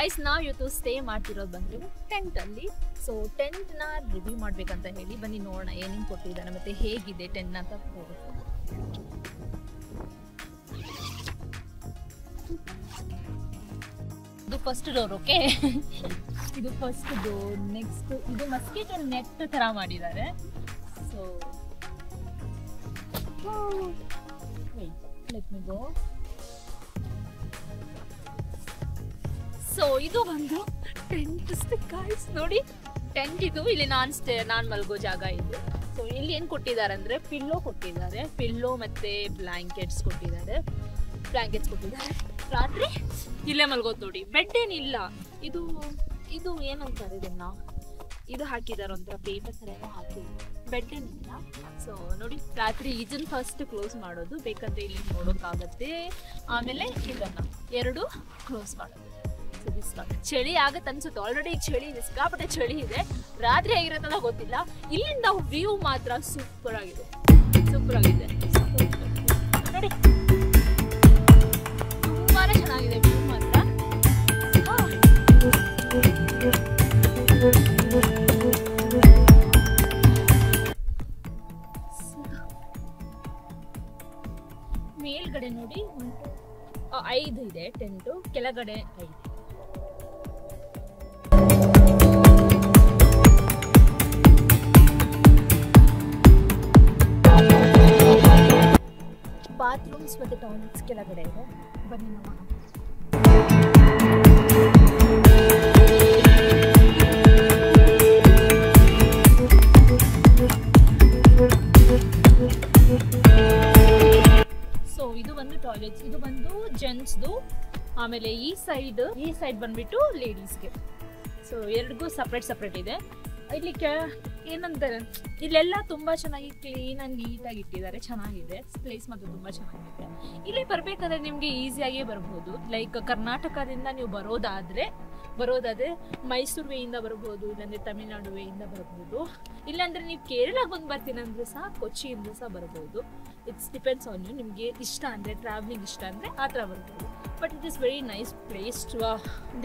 Guys ನಾವು ಇವತ್ತು stay ಮಾಡ್ತಿರೋದು ಬಂದು ಟೆಂಟ್ ಅಲ್ಲಿ. ಸೊ ಟೆಂಟ್ ನ ರಿವ್ಯೂ ಮಾಡ್ಬೇಕಂತ ಹೇಳಿ ಬನ್ನಿ ನೋಡೋಣ ಏನೇನು ಕೊಟ್ಟಿದ್ದಾನೆ ಮತ್ತೆ ಹೇಗಿದೆ ಟೆಂಟ್ ಅಂತ ಹೋಗುತ್ತೆ. ಇದು ಫಸ್ಟ್ ಡೋರ್. ಓಕೆ, ಇದು ಫಸ್ಟ್ ಡೋರ್. ನೆಕ್ಸ್ಟ್ ಇದು ಮಸ್ಕಿಟೋ ನೆಟ್ ತರ ಮಾಡಿದ್ದಾರೆ. ಸೊ ಲೆಟ್ ಮಿ ಗೋ. ಸೊ ಇದು ಒಂದು ಟೆಂಟ್ ಗೈಸ್ ನೋಡಿ, ಟೆಂಟ್ ಇದು. ಇಲ್ಲಿ ನಾನ್ ಮಲ್ಗೋ ಜಾಗ ಇದು. ಸೊ ಇಲ್ಲಿ ಏನ್ ಕೊಟ್ಟಿದ್ದಾರೆ ಅಂದ್ರೆ ಪಿಲ್ಲೋ ಕೊಟ್ಟಿದ್ದಾರೆ, ಪಿಲ್ಲೋ ಮತ್ತೆ ಬ್ಲಾಂಕೆಟ್ಸ್ ಕೊಟ್ಟಿದ್ದಾರೆ. ರಾತ್ರಿ ಇಲ್ಲೇ ಮಲ್ಗೋದು ನೋಡಿ. ಬೆಡ್ ಏನಿಲ್ಲ, ಇದು ಇದು ಏನಂತಾರೆ ಇದನ್ನ, ಇದು ಹಾಕಿದಾರೆ ಒಂಥರ ಪೇಪರ್ ತರ ಏನೋ ಹಾಕಿದ್ದಾರೆ. ಬೆಡ್ ಏನಿಲ್ಲ. ಸೊ ನೋಡಿ, ರಾತ್ರಿ ಇದನ್ನ ಫಸ್ಟ್ ಕ್ಲೋಸ್ ಮಾಡೋದು, ಬೇಕಂದ್ರೆ ಇಲ್ಲಿ ನೋಡೋಕ್ಕಾಗತ್ತೆ. ಆಮೇಲೆ ಇದನ್ನ ಎರಡು ಕ್ಲೋಸ್ ಮಾಡೋದು. ಚಳಿ ಆಗತ್ತೆ ಅನ್ಸುತ್ತೆ. ಆಲ್ರೆಡಿ ಚಳಿ ಇದೆ, ಸಿಕ್ಕಾಪಟ್ಟೆ ಚಳಿ ಇದೆ. ರಾತ್ರಿ ಹೇಗಿರುತ್ತಲ್ಲ ಗೊತ್ತಿಲ್ಲ. ಇಲ್ಲಿಂದ ವ್ಯೂ ಮಾತ್ರ ಸೂಪರ್ ಆಗಿದೆ, ಸೂಪರ್ ಆಗಿದೆ ನೋಡಿ. ತುಂಬಾನೇ ಚೆನ್ನಾಗಿದೆ ವ್ಯೂ ಮಾತ್ರ. ಮೇಲ್ಗಡೆ ನೋಡಿ 5 ಇದೆ ಟೆಂಟು, ಕೆಳಗಡೆ 5. ಬಾತ್ರೂಮ್ಸ್ ಮತ್ತೆ ಟಾಯ್ಲೆಟ್ಸ್ ಕೆಳಗಡೆ ಇದೆ. ಬನ್ನಿ ನೋಡೋಣ. ಸೊ ಇದು ಬಂದು ಟಾಯ್ಲೆಟ್ಸ್, ಇದು ಬಂದು ಜೆಂಟ್ಸ್ದು. ಆಮೇಲೆ ಈ ಸೈಡ್ ಬಂದ್ಬಿಟ್ಟು ಲೇಡೀಸ್ಗೆ. ಸೊ ಎರಡಿಗೂ ಸಪ್ರೇಟ್ ಇದೆ. ಇಲ್ಲಿ ಏನಂತಾರೆ, ಇಲ್ಲೆಲ್ಲ ತುಂಬಾ ಚೆನ್ನಾಗಿ ಕ್ಲೀನ್ ಅಂಡ್ ನೀಟಾಗಿ ಇಟ್ಟಿದ್ದಾರೆ. ಚೆನ್ನಾಗಿದೆ ಪ್ಲೇಸ್ ಮಾತ್ರ ತುಂಬಾ ಚೆನ್ನಾಗಿದೆ. ಇಲ್ಲಿ ಬರ್ಬೇಕಾದ್ರೆ ನಿಮ್ಗೆ ಈಸಿಯಾಗಿ ಬರ್ಬೋದು. ಲೈಕ್ ಕರ್ನಾಟಕದಿಂದ ನೀವು ಬರೋದಾದ್ರೆ ಮೈಸೂರು ವೇಯಿಂದ ಬರ್ಬೋದು, ಇಲ್ಲಾಂದ್ರೆ ತಮಿಳ್ನಾಡು ವೇಯಿಂದ ಬರ್ಬೋದು. ಇಲ್ಲಾಂದ್ರೆ ನೀವು ಕೇರಳಕ್ಕೆ ಬಂದು ಬರ್ತೀನಿ ಅಂದ್ರೆ ಸಹ ಕೊಚ್ಚಿಯಿಂದ ಸಹ ಬರ್ಬೋದು. It's depends on you. ನಿಮಗೆ ಇಷ್ಟ ಅಂದರೆ ಟ್ರಾವೆಲಿಂಗ್ ಇಷ್ಟ ಅಂದರೆ ಆ ಥರ ಬರ್ಬೋದು. But it is very nice place to.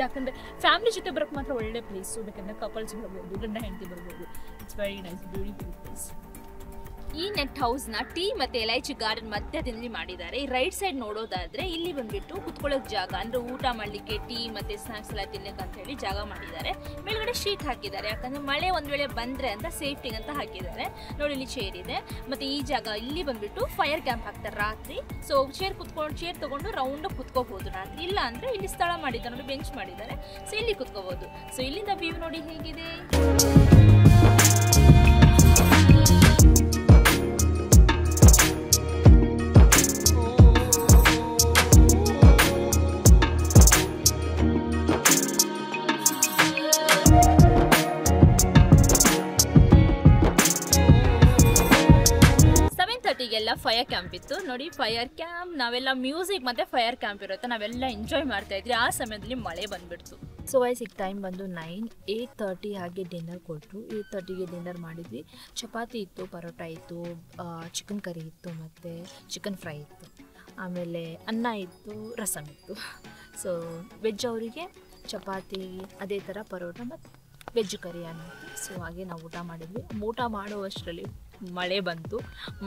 ಯಾಕಂದರೆ ಫ್ಯಾಮಿಲಿ ಜೊತೆ ಬರೋಕ್ಕೆ ಮಾತ್ರ ಒಳ್ಳೆ ಪ್ಲೇಸು. ಬೇಕಂದರೆ ಕಪಲ್ಸ್ ಬರ್ಬೋದು, ಗಂಡ ಹೆಂಡತಿ ಬರ್ಬೋದು. It's very nice, beautiful place. ಈ ನೆಟ್ ಹೌಸ್ನ ಟೀ ಮತ್ತೆ ಎಲೈಚಿ ಗಾರ್ಡನ್ ಮಧ್ಯದಲ್ಲಿ ಮಾಡಿದ್ದಾರೆ. ಈ ರೈಟ್ ಸೈಡ್ ನೋಡೋದಾದ್ರೆ ಇಲ್ಲಿ ಬಂದ್ಬಿಟ್ಟು ಕುತ್ಕೊಳ್ಳೋಕ್ ಜಾಗ, ಅಂದ್ರೆ ಊಟ ಮಾಡ್ಲಿಕ್ಕೆ ಟೀ ಮತ್ತೆ ಸ್ನಾಕ್ಸ್ ಎಲ್ಲ ತಿನ್ನಕ್ಕೆ ಅಂತ ಹೇಳಿ ಜಾಗ ಮಾಡಿದ್ದಾರೆ. ಮೇಲ್ಗಡೆ ಶೀಟ್ ಹಾಕಿದ್ದಾರೆ, ಯಾಕಂದ್ರೆ ಮಳೆ ಒಂದ್ ವೇಳೆ ಬಂದ್ರೆ ಅಂತ ಸೇಫ್ಟಿ ಅಂತ ಹಾಕಿದ್ದಾರೆ. ನೋಡಿ ಇಲ್ಲಿ ಚೇರ್ ಇದೆ. ಮತ್ತೆ ಈ ಜಾಗ ಇಲ್ಲಿ ಬಂದ್ಬಿಟ್ಟು ಫೈರ್ ಕ್ಯಾಂಪ್ ಹಾಕ್ತಾರೆ ರಾತ್ರಿ. ಸೊ ಚೇರ್ ತಗೊಂಡು ರೌಂಡ್ ಕುತ್ಕೋಬಹುದು ರಾತ್ರಿ. ಇಲ್ಲ ಅಂದ್ರೆ ಇಲ್ಲಿ ಸ್ಥಳ ಮಾಡಿದ್ದಾರೆ ನೋಡಿ, ಬೆಂಚ್ ಮಾಡಿದ್ದಾರೆ. ಸೊ ಇಲ್ಲಿ ಕುತ್ಕೋಬಹುದು. ಸೊ ಇಲ್ಲಿಂದ ವ್ಯೂ ನೋಡಿ ಹೇಗಿದೆ. 7:30ಗೆಲ್ಲ ಫೈರ್ ಕ್ಯಾಂಪ್ ಇತ್ತು ನೋಡಿ. ಫೈರ್ ಕ್ಯಾಂಪ್ ನಾವೆಲ್ಲ ಮ್ಯೂಸಿಕ್ ಮತ್ತೆ ಫೈರ್ ಕ್ಯಾಂಪ್ ಇರುತ್ತೆ, ನಾವೆಲ್ಲ ಎಂಜಾಯ್ ಮಾಡ್ತಾ ಇದ್ವಿ. ಆ ಸಮಯದಲ್ಲಿ ಮಳೆ ಬಂದ್ಬಿಡ್ತು. ಸೊ ವಯಸ್ಸಿಗೆ ಟೈಮ್ ಬಂದು 9. 8:30 ಹಾಗೆ ಡಿನ್ನರ್ ಕೊಟ್ಟರು. 8:30ಗೆ ಡಿನ್ನರ್ ಮಾಡಿದ್ವಿ. ಚಪಾತಿ ಇತ್ತು, ಪರೋಟ ಇತ್ತು, ಚಿಕನ್ ಕರಿ ಇತ್ತು ಮತ್ತು ಚಿಕನ್ ಫ್ರೈ ಇತ್ತು. ಆಮೇಲೆ ಅನ್ನ ಇತ್ತು, ರಸಮ್ ಇತ್ತು. ಸೊ ವೆಜ್ ಅವರಿಗೆ ಚಪಾತಿ, ಅದೇ ಥರ ಪರೋಟ ಮತ್ತು ವೆಜ್ ಕರಿ ಅನ್ನಿತ್ತು. ಸೊ ಹಾಗೆ ನಾವು ಊಟ ಮಾಡಿದ್ವಿ. ಊಟ ಮಾಡುವಷ್ಟರಲ್ಲಿ ಮಳೆ ಬಂತು.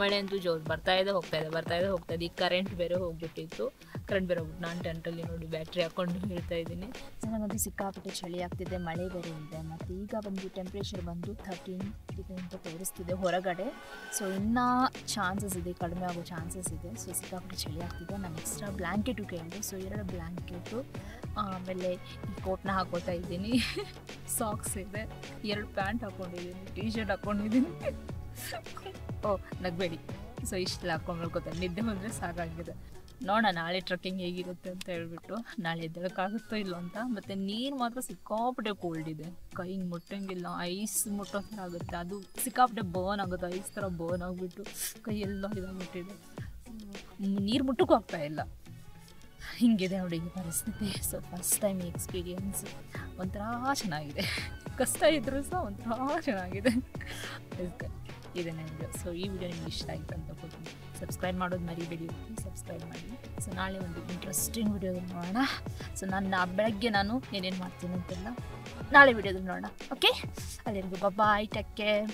ಮಳೆ ಅಂತೂ ಜೋರು ಬರ್ತಾ ಇದೆ ಹೋಗ್ತಾ ಇದೆ. ಈಗ ಕರೆಂಟ್ ಬೇರೆ ಹೋಗ್ಬಿಟ್ಟಿತ್ತು. ನಾನು ಟೆಂಟಲ್ಲಿ ನೋಡಿ ಬ್ಯಾಟ್ರಿ ಹಾಕ್ಕೊಂಡು ಹೇಳ್ತಾ ಇದ್ದೀನಿ. ನನಗಂತೂ ಸಿಕ್ಕಾಪಟ್ಟೆ ಚಳಿ ಆಗ್ತಿದೆ, ಮಳೆ ಬೇರೆ ಇದೆ. ಮತ್ತು ಈಗ ಬಂದು ಟೆಂಪ್ರೇಚರ್ ಬಂದು 13 ಅಂತ ತೋರಿಸ್ತಿದೆ ಹೊರಗಡೆ. ಸೊ ಇನ್ನೂ ಚಾನ್ಸಸ್ ಇದೆ, ಕಡಿಮೆ ಆಗೋ ಚಾನ್ಸಸ್ ಇದೆ. ಸೊ ಸಿಕ್ಕಾಪಟ್ಟೆ ಚಳಿ ಆಗ್ತಿದೆ. ನಾನು ಎಕ್ಸ್ಟ್ರಾ ಬ್ಲ್ಯಾಂಕೆಟು ಕೇಳಿದೆ. ಸೊ 2 ಬ್ಲ್ಯಾಂಕೆಟು, ಆಮೇಲೆ ಈ ಕೋಟ್ನ ಹಾಕೋತಾ ಇದ್ದೀನಿ. ಸಾಕ್ಸ್ ಇದೆ, 2 ಪ್ಯಾಂಟ್ ಹಾಕ್ಕೊಂಡಿದ್ದೀನಿ, ಟೀ ಶರ್ಟ್ ಹಾಕ್ಕೊಂಡಿದ್ದೀನಿ. ನಗಬೇಡಿ. ಸೊ ಇಷ್ಟೆಲ್ಲ ಹಾಕೊಂಡು ಮಲ್ಕೋತಾರೆ. ನಿದ್ದೆ ಬಂದರೆ ಸಾಕಾಗಿದೆ. ನೋಡೋಣ ನಾಳೆ ಟ್ರಕ್ಕಿಂಗ್ ಹೇಗಿರುತ್ತೆ ಅಂತ ಹೇಳ್ಬಿಟ್ಟು. ನಾಳೆ ಎದ್ದೇಳಕ್ಕಾಗುತ್ತೋ ಇಲ್ಲೋ ಅಂತ. ಮತ್ತು ನೀರು ಮಾತ್ರ ಸಿಕ್ಕಾಪಟ್ಟೆ ಕೋಲ್ಡ್ ಇದೆ, ಕೈ ಮುಟ್ಟಂಗಿಲ್ಲ. ಐಸ್ ಮುಟ್ಟೋ ಥರ ಆಗುತ್ತೆ, ಅದು ಸಿಕ್ಕಾಪಟ್ಟೆ ಬರ್ನ್ ಆಗುತ್ತೆ. ಐಸ್ ಥರ ಬರ್ನ್ ಆಗಿಬಿಟ್ಟು ಕೈ ಎಲ್ಲ ಇದಾಗ್ಬಿಟ್ಟಿದೆ. ನೀರು ಮುಟ್ಟಕ್ಕೂ ಆಗ್ತಾ ಇಲ್ಲ. ಹಿಂಗಿದೆ ನೋಡಿ ಪರಿಸ್ಥಿತಿ. ಸೊ ಫಸ್ಟ್ ಟೈಮ್ ಈ ಎಕ್ಸ್ಪೀರಿಯನ್ಸ್ ಒಂಥರ ಚೆನ್ನಾಗಿದೆ. ಕಷ್ಟ ಇದ್ರೂ ಸಹ ಒಂಥರ ಚೆನ್ನಾಗಿದೆ. ಇದೆ ನನಗೆ. ಸೊ ಈ ವಿಡಿಯೋ ನಿಮ್ಗೆ ಇಷ್ಟ ಆಯಿತು ಅಂತ ಗೊತ್ತಿಲ್ಲ. ಸಬ್ಸ್ಕ್ರೈಬ್ ಮಾಡೋದು ಮರಿಬೇಡಿ, ಸಬ್ಸ್ಕ್ರೈಬ್ ಮಾಡಿ. ಸೊ ನಾಳೆ ಒಂದು ಇಂಟ್ರೆಸ್ಟಿಂಗ್ ವಿಡಿಯೋದಲ್ಲಿ ನೋಡೋಣ. ಸೊ ಬೆಳಗ್ಗೆ ನಾನು ಏನೇನು ಮಾಡ್ತೀನಿ ಅಂತೆಲ್ಲ ನಾಳೆ ವಿಡಿಯೋದಲ್ಲಿ ನೋಡೋಣ. ಓಕೆ, ಅಲ್ಲಿವರೆಗೂ ಬಾಯ್, ಟೇಕ್ ಕೇರ್.